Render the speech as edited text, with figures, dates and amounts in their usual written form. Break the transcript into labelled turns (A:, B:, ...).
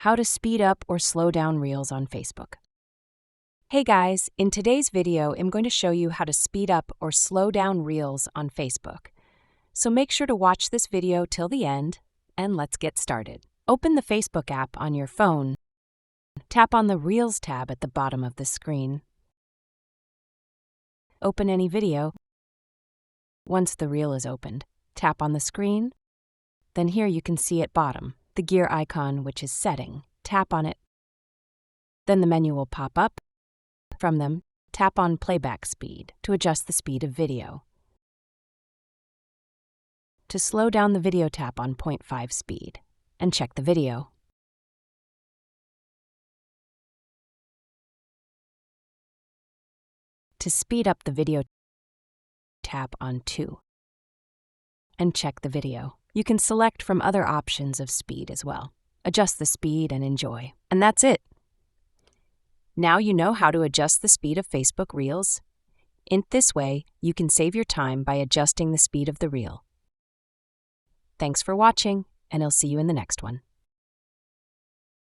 A: How to speed up or slow down Reels on Facebook. Hey guys, in today's video, I'm going to show you how to speed up or slow down Reels on Facebook. So make sure to watch this video till the end, and let's get started. Open the Facebook app on your phone. Tap on the Reels tab at the bottom of the screen. Open any video. Once the reel is opened, tap on the screen. Then here you can see at bottom the gear icon, which is setting. Tap on it. Then the menu will pop up. From them, tap on playback speed to adjust the speed of video. To slow down the video, tap on 0.5 speed and check the video. To speed up the video, tap on 2 and check the video. You can select from other options of speed as well. Adjust the speed and enjoy. And that's it. Now you know how to adjust the speed of Facebook Reels. In this way, you can save your time by adjusting the speed of the reel. Thanks for watching, and I'll see you in the next one.